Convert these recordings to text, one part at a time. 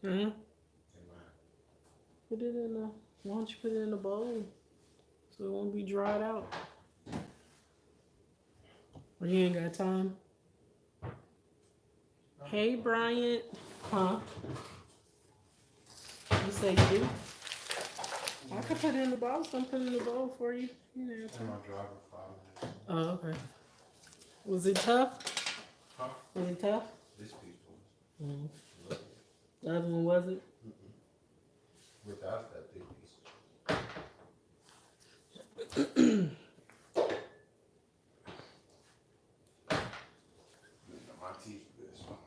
Uh-huh. Put it in a. Why don't you put it in a bowl so it won't be dried out? Or you ain't got time. Hey, Bryant. Huh? You say you do? I could put it in the bowl. So I'm putting it in the bowl for you. You know. And my driver 5 minutes. Oh, okay. Was it tough? Huh? Was it tough? This piece was. Mm. Look. The other one wasn't. Without that big piece. My teeth are good, so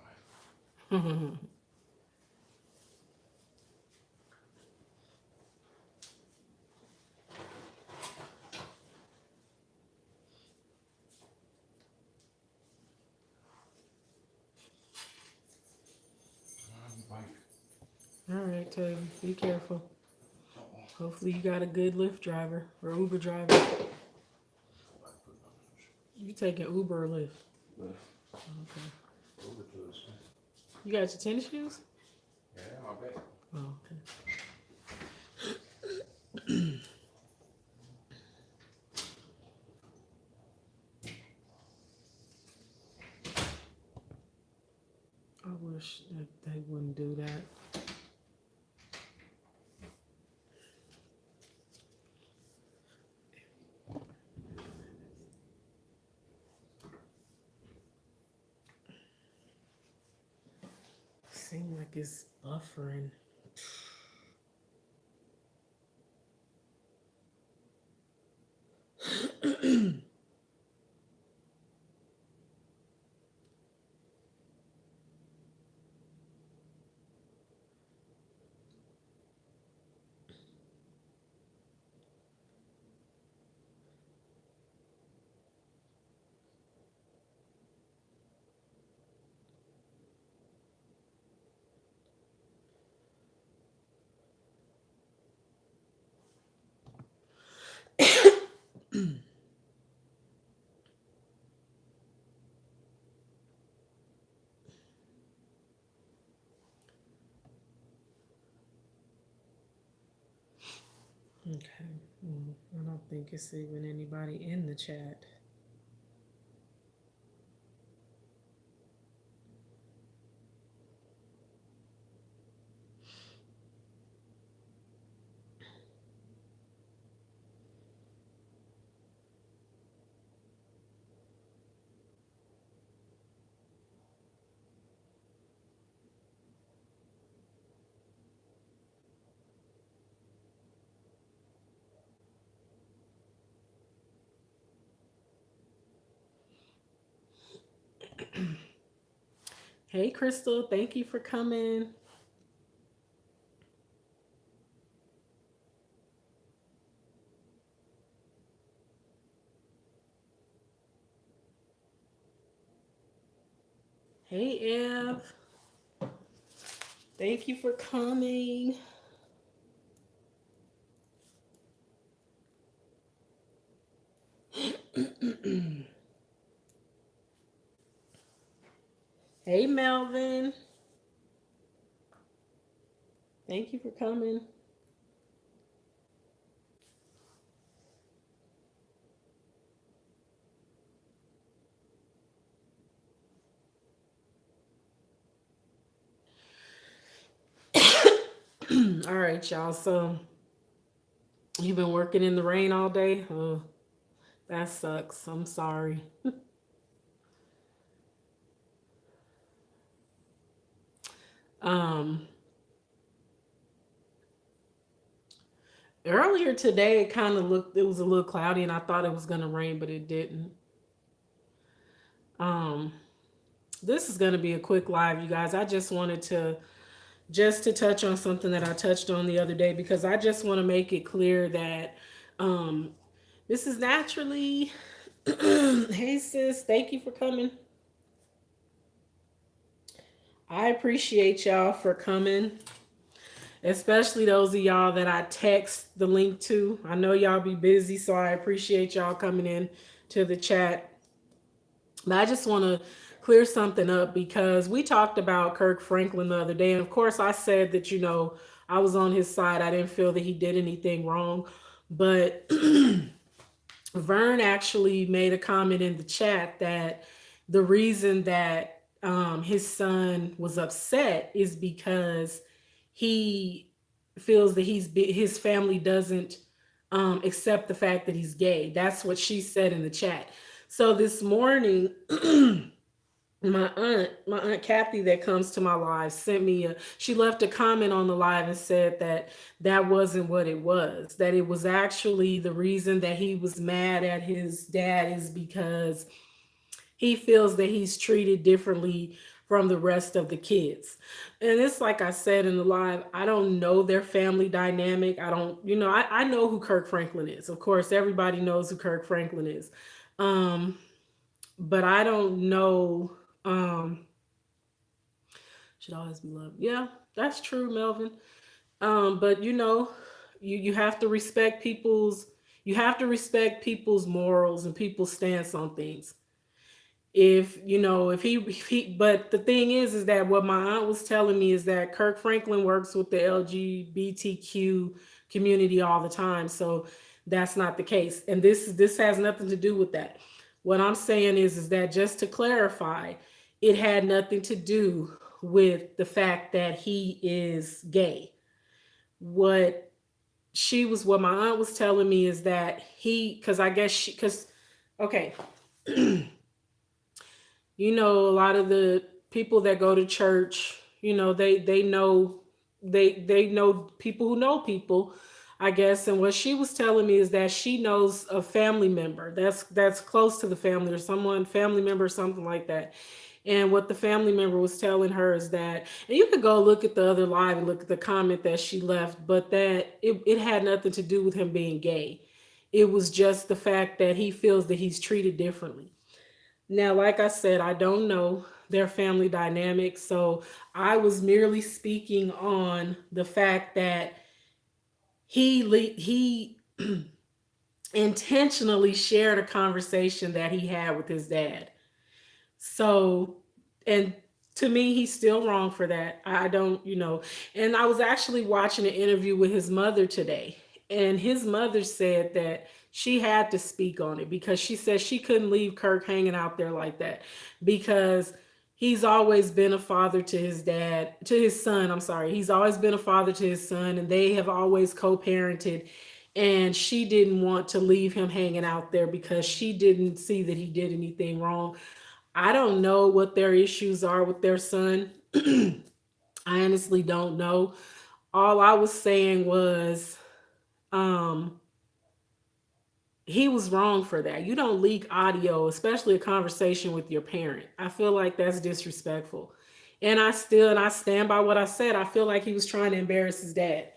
All right, Taylor. Be careful. Hopefully you got a good Lyft driver or Uber driver. You taking Uber or Lyft? Okay. You got your tennis shoes? Yeah, I bet. Oh, okay. I wish that they wouldn't do that. Seems like it's buffering. Okay. I don't think it's even anybody in the chat. Hey, Crystal. Thank you for coming. Hey, Ev. Thank you for coming. Hey, Melvin. Thank you for coming. All right, y'all. So you've been working in the rain all day? Oh, that sucks. I'm sorry. Um, Earlier today, it kind of looked, it was a little cloudy and I thought it was going to rain, but it didn't. Um, this is going to be a quick live, you guys. I just wanted to touch on something that I touched on the other day because I just want to make it clear that um, this is naturally. Hey, sis, thank you for coming. I appreciate y'all for coming, especially those of y'all that I text the link to. I know y'all be busy, so I appreciate y'all coming in to the chat. But I just want to clear something up because we talked about Kirk Franklin the other day. And of course, I said that, I was on his side. I didn't feel that he did anything wrong. But Vern actually made a comment in the chat that the reason that his son was upset is because he feels that his family doesn't accept the fact that he's gay. That's what she said in the chat. So this morning, my aunt Kathy that comes to my live sent me she left a comment on the live and said that that wasn't what it was, that it was actually the reason that he was mad at his dad is because he feels that he's treated differently from the rest of the kids. And it's like I said in the live, I don't know their family dynamic. I don't, I know who Kirk Franklin is. Of course, everybody knows who Kirk Franklin is. Um, but I don't know. Um, should always be loved. Yeah, that's true, Melvin. But you have to respect people's morals and people's stance on things. If he but the thing is that what my aunt was telling me is that Kirk Franklin works with the LGBTQ community all the time, so that's not the case, and this has nothing to do with that. What I'm saying is that, just to clarify, it had nothing to do with the fact that he is gay. What my aunt was telling me is that because I guess because okay, a lot of the people that go to church, they know people who know people, I guess. And what she was telling me is that she knows a family member that's close to the family, or someone family member or something like that. And what the family member was telling her is that, and you could go look at the other live and look at the comment that she left, but that it had nothing to do with him being gay. It was just the fact that he feels that he's treated differently. Now, like I said, I don't know their family dynamics, so I was merely speaking on the fact that he intentionally shared a conversation that he had with his dad. So, and to me, he's still wrong for that. I don't, And I was actually watching an interview with his mother today, and his mother said that she had to speak on it because she said she couldn't leave Kirk hanging out there like that because he's always been a father to his son. I'm sorry. He's always been a father to his son, and they have always co parented. And she didn't want to leave him hanging out there because she didn't see that he did anything wrong. I don't know what their issues are with their son. I honestly don't know. All I was saying was um he was wrong for that. You don't leak audio, especially a conversation with your parent. I feel like that's disrespectful. And I stand by what I said. I feel like he was trying to embarrass his dad.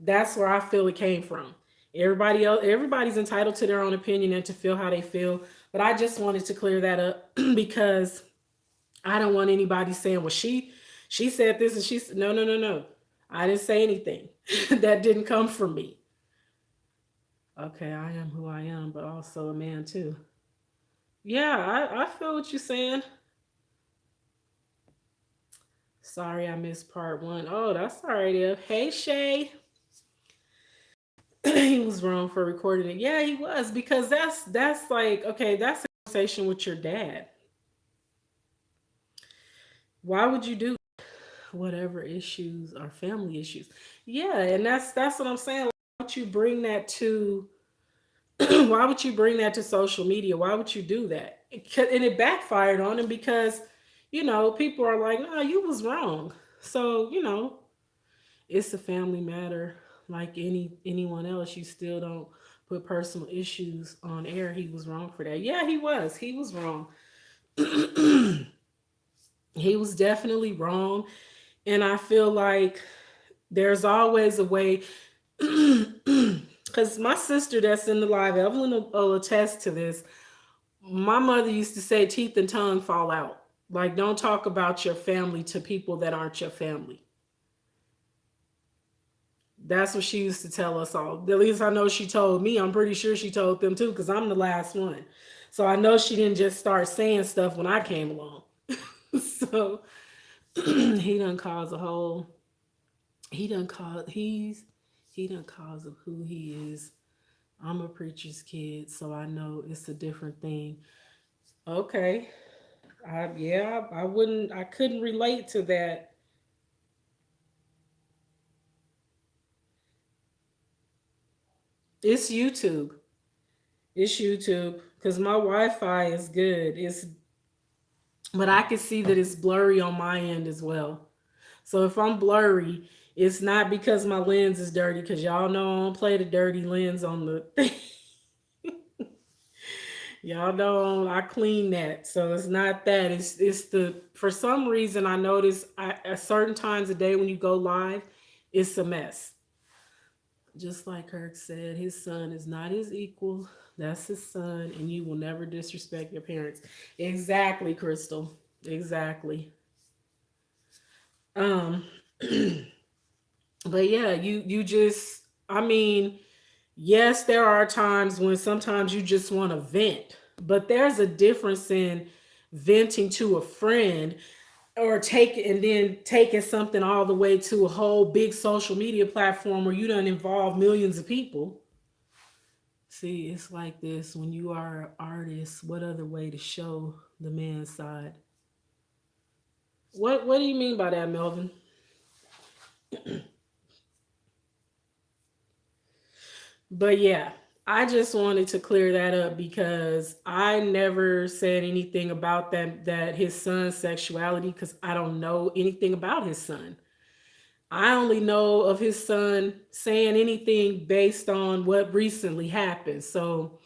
That's where I feel it came from. Everybody's entitled to their own opinion and to feel how they feel. But I just wanted to clear that up because I don't want anybody saying, well, she said this and she said, no, no, no, no. I didn't say anything. That didn't come from me. Okay, I am who I am, but also a man too. Yeah, I feel what you're saying. Sorry, I missed part one. Oh, that's all right, Eve. Hey, Shay. He was wrong for recording it. Yeah, he was, because that's like, okay, that's a conversation with your dad. Why would you do whatever issues are family issues? Yeah, and that's what I'm saying. Like, why would you bring that to why would you bring that to social media? Why would you do that? And it backfired on him because, people are like, no, you was wrong. So, it's a family matter like anyone else. You still don't put personal issues on air. He was wrong for that. Yeah, he was wrong. He was definitely wrong. And I feel like there's always a way, because my sister that's in the live, Evelyn will attest to this. My mother used to say teeth and tongue fall out. Like, don't talk about your family to people that aren't your family. That's what she used to tell us all. At least I know she told me. I'm pretty sure she told them too, because I'm the last one. So I know she didn't just start saying stuff when I came along. So he done caused a whole he done called he done caused of who he is. I'm a preacher's kid, so I know it's a different thing. Okay. I couldn't relate to that. It's YouTube. It's YouTube because my Wi-Fi is good. But I can see that it's blurry on my end as well. So if I'm blurry, it's not because my lens is dirty, because y'all know I don't play the dirty lens on the thing. Y'all know I clean that. So it's not that. It's the for some reason I notice at certain times of day when you go live, it's a mess. Just like Kirk said, his son is not his equal. That's his son, and you will never disrespect your parents. Exactly, Crystal. Exactly. Um, but yeah, you just I mean, yes, there are times when sometimes you just want to vent, but there's a difference in venting to a friend or taking something all the way to a whole big social media platform where you don't involve millions of people. See, it's like this when you are an artist, what other way to show the man's side? What do you mean by that, Melvin? But yeah, I just wanted to clear that up because I never said anything about that his son's sexuality because I don't know anything about his son. I only know of his son saying anything based on what recently happened. So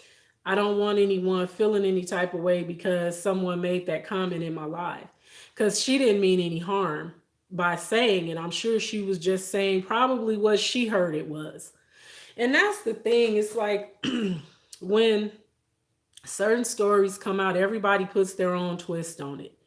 I don't want anyone feeling any type of way because someone made that comment in my life. Because she didn't mean any harm by saying it. I'm sure she was just saying probably what she heard it was. And that's the thing. It's like when certain stories come out, everybody puts their own twist on it.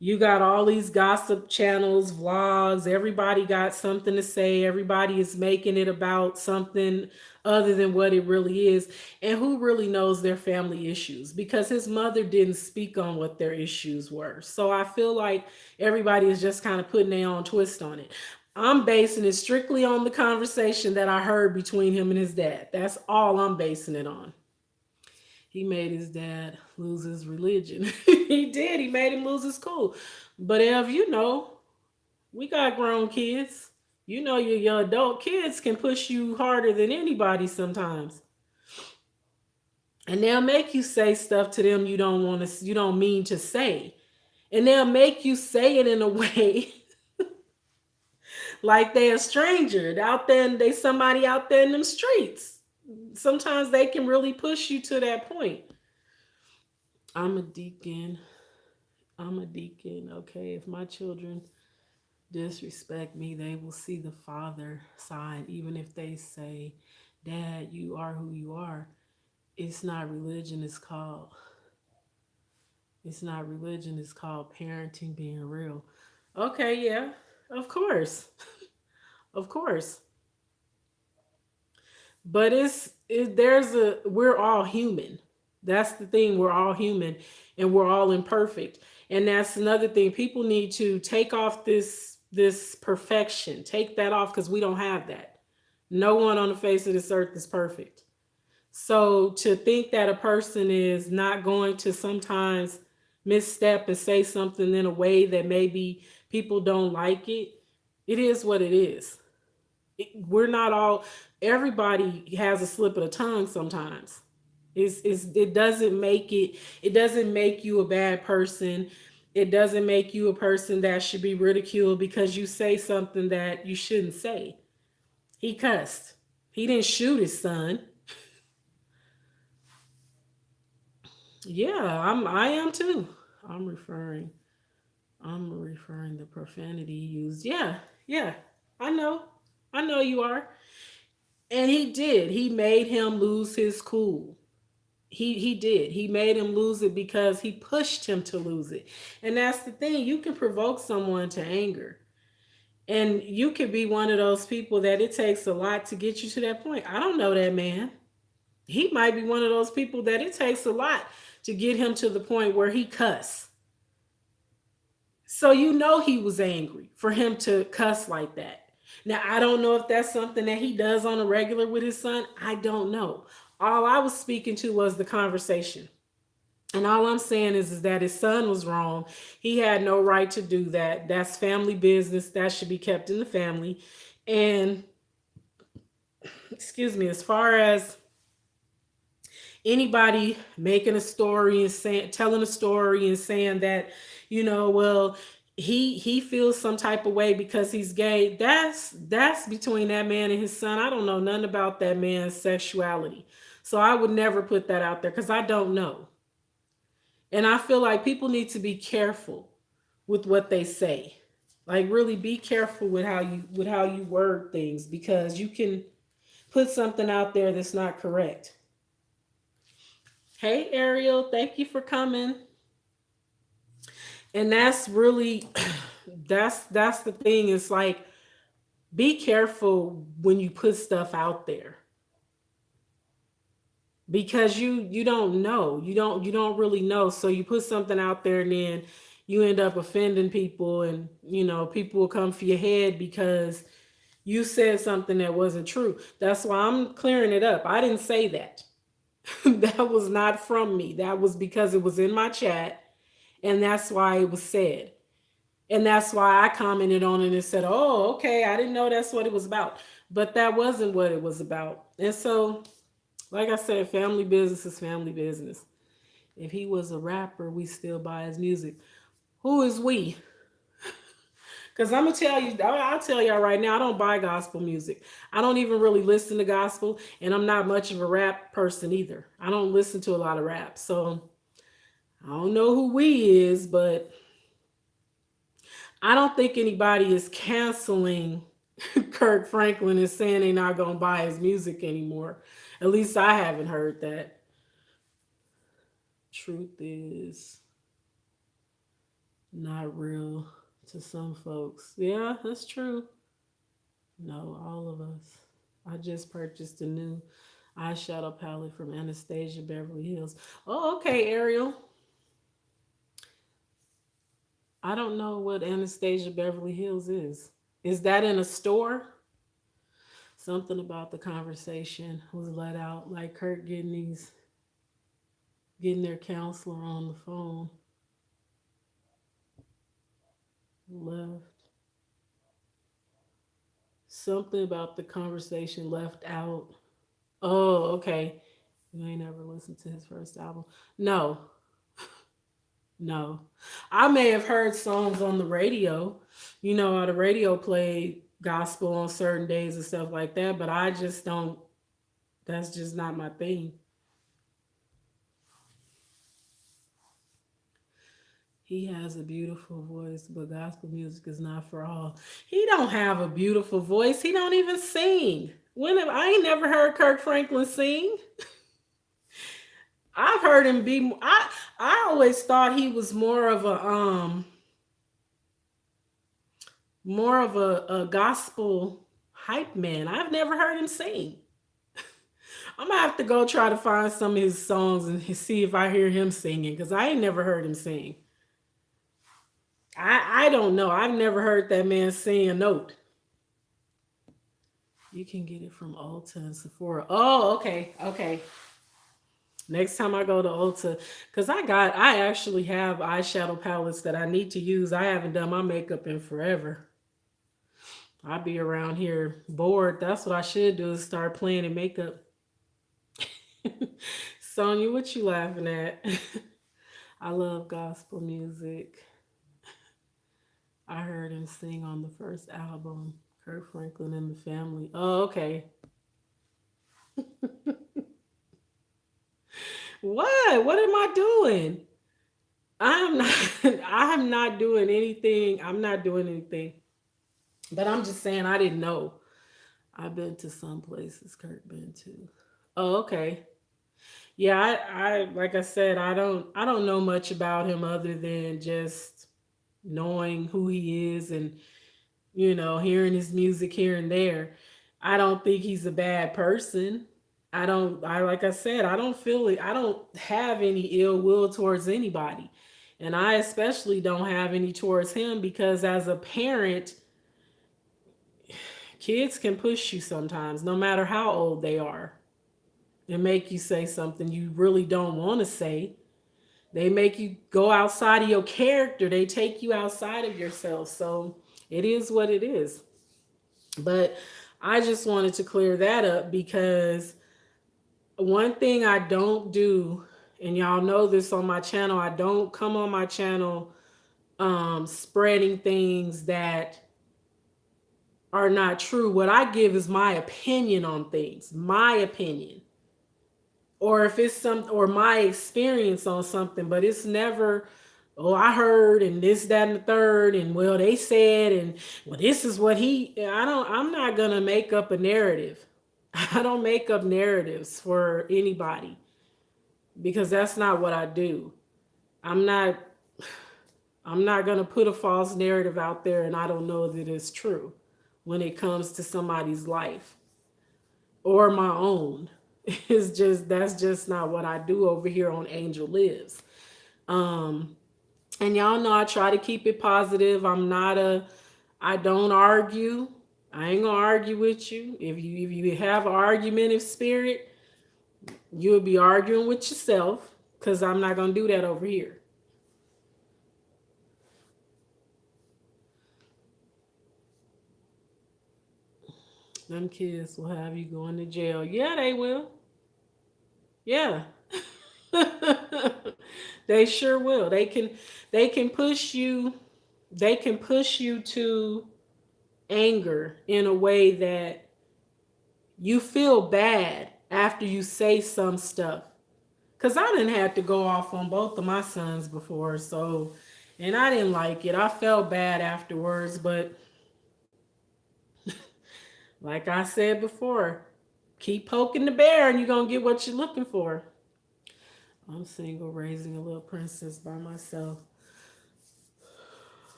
You got all these gossip channels, vlogs, everybody got something to say. Everybody is making it about something other than what it really is. And who really knows their family issues? Because his mother didn't speak on what their issues were. So I feel like everybody is just kind of putting their own twist on it. I'm basing it strictly on the conversation that I heard between him and his dad. That's all I'm basing it on. He made his dad lose his religion. He did. He made him lose his cool. But Ev, you know, we got grown kids. You know, your adult kids can push you harder than anybody sometimes, and they'll make you say stuff to them you don't mean to say, and they'll make you say it in a way like they a stranger out there and they somebody out there in them streets. Sometimes they can really push you to that point. I'm a deacon. I'm a deacon. Okay, if my children disrespect me, they will see the father side. Even if they say, Dad, you are who you are. It's not religion, it's not religion, it's called parenting being real. Okay, yeah. Of course. Of course. But there's a we're all human. That's the thing, we're all human and we're all imperfect. And that's another thing, people need to take off this perfection, take that off because we don't have that. No one on the face of this earth is perfect. So to think that a person is not going to sometimes misstep and say something in a way that maybe people don't like it, it is what it is. We're not all, everybody has a slip of the tongue sometimes. It doesn't make it doesn't make you a bad person. It doesn't make you a person that should be ridiculed because you say something that you shouldn't say. He cussed. He didn't shoot his son. Yeah, I am too. I'm referring I'm referring the profanity he used. Yeah, yeah. I know. I know you are. And he did. He made him lose his cool. He did. He made him lose it because he pushed him to lose it. And that's the thing. You can provoke someone to anger. And you could be one of those people that it takes a lot to get you to that point. I don't know that man. He might be one of those people that it takes a lot to get him to the point where he cuss. So you know he was angry for him to cuss like that. Now I don't know if that's something that he does on a regular with his son. I don't know. All I was speaking to was the conversation. And all I'm saying is that his son was wrong. He had no right to do that. That's family business. That should be kept in the family. And excuse me, as far as anybody making a story and saying telling a story and saying that, well, he feels some type of way because he's gay, that's between that man and his son. I don't know nothing about that man's sexuality. So I would never put that out there because I don't know. And I feel like people need to be careful with what they say. Like really be careful with how you word things because you can put something out there that's not correct. Hey Ariel, thank you for coming. And that's really that's the thing. It's like be careful when you put stuff out there because you don't know. You don't really know. So you put something out there and then you end up offending people and people will come for your head because you said something that wasn't true. That's why I'm clearing it up. I didn't say that. That was not from me. That was because it was in my chat and that's why it was said. And that's why I commented on it and said, "Oh, okay, I didn't know that's what it was about." But that wasn't what it was about. And so, like I said, family business is family business. If he was a rapper, we still buy his music. Who is we? Because I'm gonna tell you, I'll tell y'all right now, I don't buy gospel music. I don't even really listen to gospel, and I'm not much of a rap person either. I don't listen to a lot of rap, so I don't know who we is, but I don't think anybody is canceling Kirk Franklin and saying they're not gonna buy his music anymore. At least I haven't heard that. Truth is not real to some folks. Yeah, that's true. No, all of us. I just purchased a new eyeshadow palette from Anastasia Beverly Hills. Oh, okay, Ariel. I don't know what Anastasia Beverly Hills is. Is that in a store? Something about the conversation was let out, like Kurt getting their counselor on the phone. Left something about the conversation left out. Oh, okay. You ain't never listened to his first album. No, no. I may have heard songs on the radio. You know how the radio played gospel on certain days and stuff like that, but I just don't. That's just not my thing. He has a beautiful voice, but gospel music is not for all. He don't have a beautiful voice. He don't even sing. I ain't never heard Kirk Franklin sing. I've heard him be. I always thought he was more of a gospel hype man. I've never heard him sing. I'm gonna have to go try to find some of his songs and see if I hear him singing because I ain't never heard him sing. I don't know. I've never heard that man sing a note. You can get it from Ulta and Sephora. Oh, okay, okay. Next time I go to Ulta, because I actually have eyeshadow palettes that I need to use. I haven't done my makeup in forever. I'll be around here bored. That's what I should do is start playing in makeup. Sonya, what you laughing at? I love gospel music. I heard him sing on the first album, Kurt Franklin and the Family. Oh, okay. What? What am I doing? I'm not I'm not doing anything. I'm not doing anything. But I'm just saying I didn't know. I've been to some places Kurt been to. Oh, okay. Yeah, I like I said, I don't know much about him other than just knowing who he is and hearing his music here and there. I don't think he's a bad person. I like I said, I don't feel it. I don't have any ill will towards anybody. And I especially don't have any towards him because as a parent, kids can push you sometimes, no matter how old they are, and make you say something you really don't want to say. They make you go outside of your character. They take you outside of yourself. So it is what it is. But I just wanted to clear that up because one thing I don't do, and y'all know this on my channel, I don't come on my channel spreading things that are not true. What I give is my opinion on things, my opinion. Or if it's some or my experience on something, but it's never, oh, I heard and this, that, and the third, and well, they said, and well, this is what I'm not gonna make up a narrative. I don't make up narratives for anybody because that's not what I do. I'm not I'm not gonna put a false narrative out there and I don't know that it's true when it comes to somebody's life or my own. It's just that's just not what I do over here on Angel Lives. Um, and y'all know I try to keep it positive. I don't argue. I ain't gonna argue with you. If you have an argumentative spirit, you'll be arguing with yourself because I'm not gonna do that over here. Them kids will have you going to jail. Yeah, they will. Yeah. They sure will. They can push you they can push you to anger in a way that you feel bad after you say some stuff. Cause I didn't have to go off on both of my sons before, so and I didn't like it. I felt bad afterwards, but like I said before, keep poking the bear and you're gonna get what you're looking for. I'm single, raising a little princess by myself.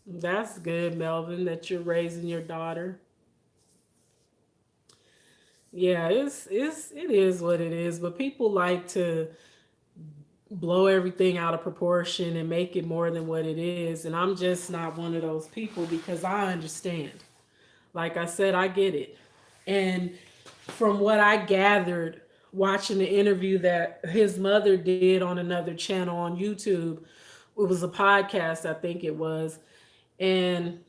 That's good, Melvin, that you're raising your daughter. Yeah, it is what it is, but people like to blow everything out of proportion and make it more than what it is, and I'm just not one of those people because I understand. Like I said, I get it. And from what I gathered watching the interview that his mother did on another channel on YouTube, it was a podcast, I think it was, and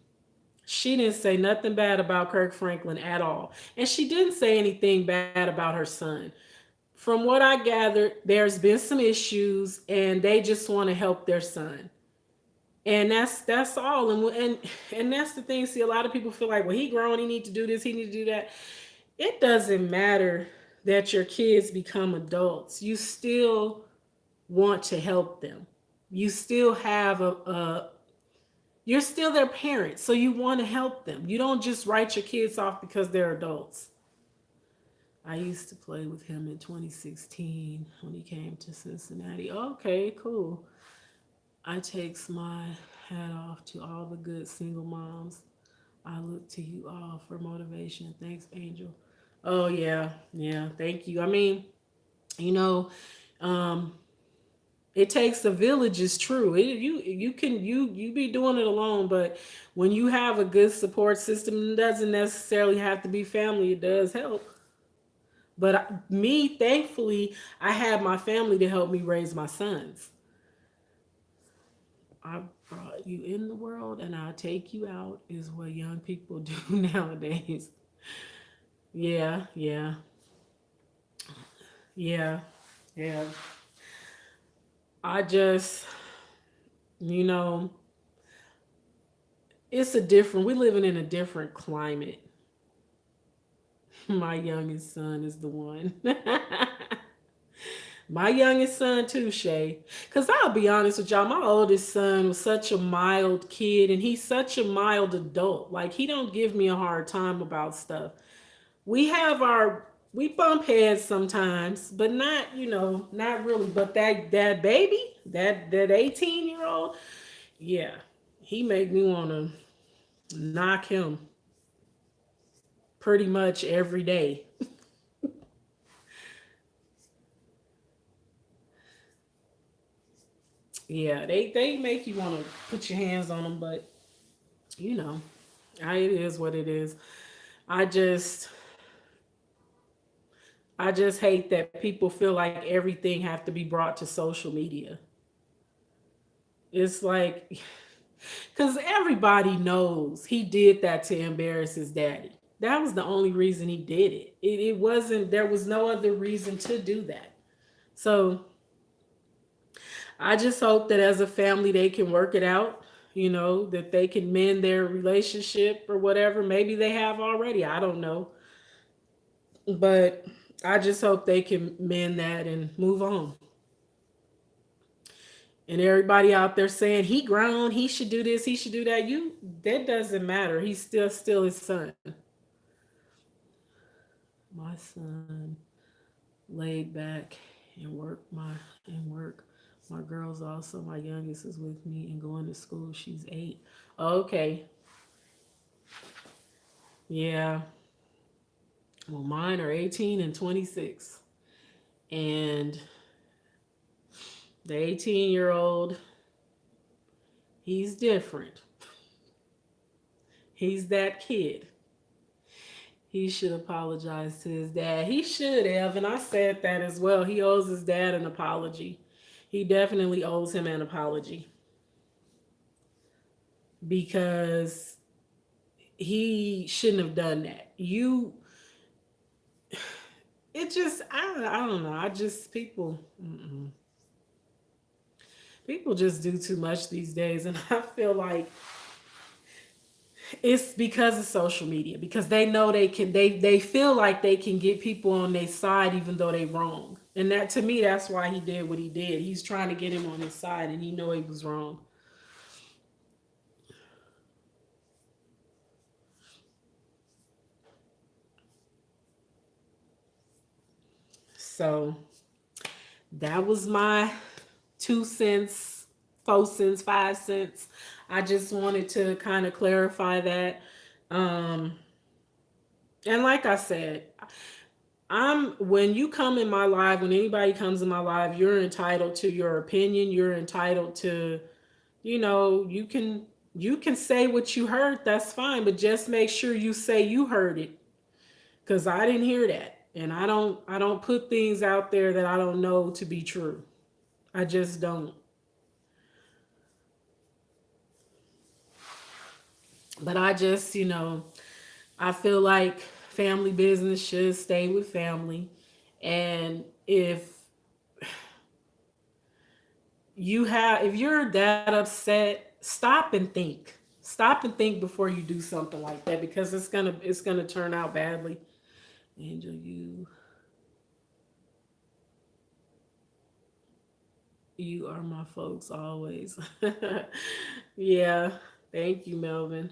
she didn't say nothing bad about Kirk Franklin at all. And she didn't say anything bad about her son. From what I gathered, there's been some issues and they just want to help their son. And that's all. And that's the thing. See, a lot of people feel like, well, he grown, he need to do this, he need to do that. It doesn't matter that your kids become adults. You still want to help them. You still have a you're still their parents, so you want to help them. You don't just write your kids off because they're adults. I used to play with him in 2016 when he came to Cincinnati. Okay, cool. I takes my hat off to all the good single moms. I look to you all for motivation. Thanks, Angel. Oh yeah, yeah. Thank you. I mean, you know, um, it takes a village is true. You be doing it alone, but when you have a good support system, it doesn't necessarily have to be family. It does help. But me, thankfully, I have my family to help me raise my sons. I brought you in the world and I'll take you out is what young people do nowadays. Yeah, yeah, yeah, yeah. I just, you know, it's a different, we're living in a different climate. My youngest son is the one. My youngest son too, Shay. Cause I'll be honest with y'all, my oldest son was such a mild kid and he's such a mild adult. Like he don't give me a hard time about stuff. We bump heads sometimes, but not, not really. But that baby, that 18-year-old, yeah, he make me wanna knock him pretty much every day. Yeah, they make you want to put your hands on them, but you know, it is what it is. I just I just hate that people feel like everything have to be brought to social media. It's like cuz everybody knows he did that to embarrass his daddy. That was the only reason he did it. It wasn't there was no other reason to do that. So, I just hope that as a family they can work it out, that they can mend their relationship or whatever. Maybe they have already. I don't know. But I just hope they can mend that and move on. And everybody out there saying he grown, he should do this, he should do that. That doesn't matter. He's still his son. My son laid back and work. My girl's also my youngest is with me and going to school. She's 8. Okay. Yeah. Well, mine are 18 and 26. And the 18-year-old, he's different. He's that kid. He should apologize to his dad. He should have, and I said that as well. He owes his dad an apology. He definitely owes him an apology because he shouldn't have done that. It just, I don't know. I just, people just do too much these days. And I feel like it's because of social media because they know they feel like they can get people on their side even though they wrong. And that to me that's why he did what he did. He's trying to get him on his side and he know he was wrong. So that was my 2 cents, 4 cents, 5 cents. I just wanted to kind of clarify that. um and like I said, when you come in my live, when anybody comes in my live, you're entitled to your opinion. You're entitled to, you can say what you heard, that's fine, but just make sure you say you heard it cuz I didn't hear that. And I don't put things out there that I don't know to be true. I just don't. But I just, I feel like family business should stay with family. And if you're that upset, stop and think before you do something like that because it's gonna turn out badly. Angel, you are my folks always. Yeah, thank you, Melvin.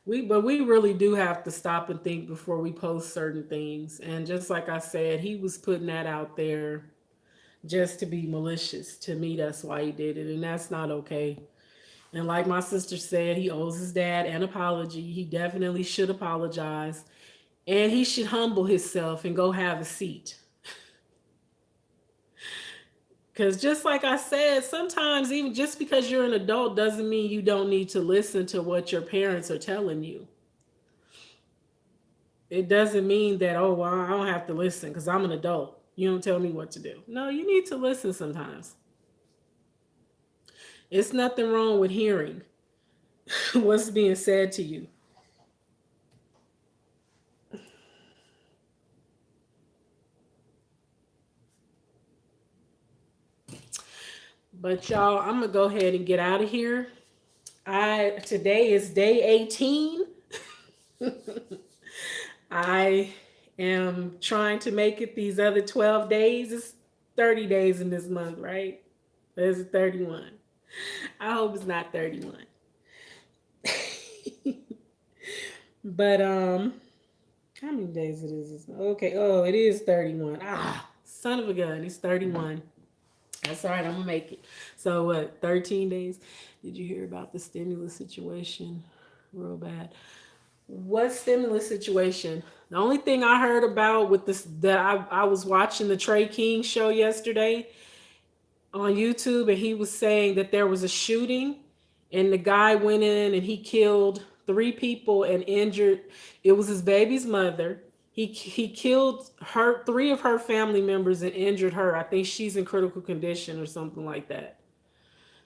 But we really do have to stop and think before we post certain things. And just like I said, he was putting that out there just to be malicious. To me, that's why he did it, and that's not okay. And like my sister said, he owes his dad an apology. He definitely should apologize, and he should humble himself and go have a seat. Because just like I said, sometimes even just because you're an adult doesn't mean you don't need to listen to what your parents are telling you. It doesn't mean that, oh, well, I don't have to listen because I'm an adult. You don't tell me what to do. No, you need to listen sometimes. It's nothing wrong with hearing what's being said to you. But y'all, I'm gonna go ahead and get out of here. I Today is day 18. I am trying to make it these other 12 days. It's 30 days in this month, right? There's 31. I hope it's not 31. But how many days it is this month? Okay, oh, it is 31. Ah, son of a gun, it's 31. That's all right, I'm gonna make it. So what, 13 days? Did you hear about the stimulus situation? Real bad. What stimulus situation? The only thing I heard about with this that I was watching the Trey King show yesterday. on YouTube, and he was saying that there was a shooting, and the guy went in and he killed three people and injured. It was his baby's mother. He killed her three of her family members and injured her. I think she's in critical condition or something like that.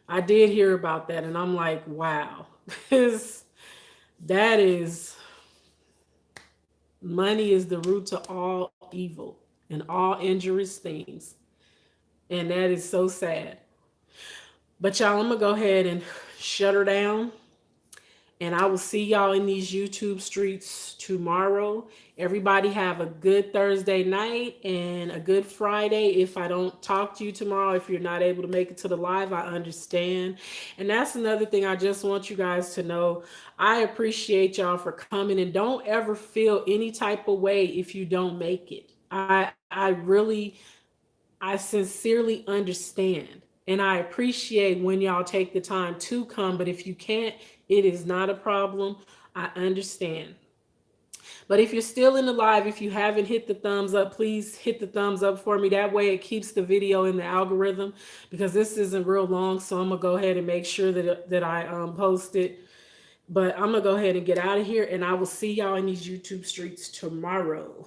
I did hear about that, and I'm like, wow, that is money is the root to all evil and all injurious things, and that is so sad. But y'all, I'm gonna go ahead and shut her down. And I will see y'all in these YouTube streets tomorrow. Everybody have a good Thursday night and a good Friday. If I don't talk to you tomorrow, if you're not able to make it to the live, I understand. And that's another thing I just want you guys to know. I appreciate y'all for coming, and don't ever feel any type of way if you don't make it. I sincerely understand. And I appreciate when y'all take the time to come. But if you can't, it is not a problem. I understand. But if you're still in the live, if you haven't hit the thumbs up, please hit the thumbs up for me. That way it keeps the video in the algorithm, because this isn't real long. So I'm going to go ahead and make sure that I post it. But I'm going to go ahead and get out of here, and I will see y'all in these YouTube streets tomorrow.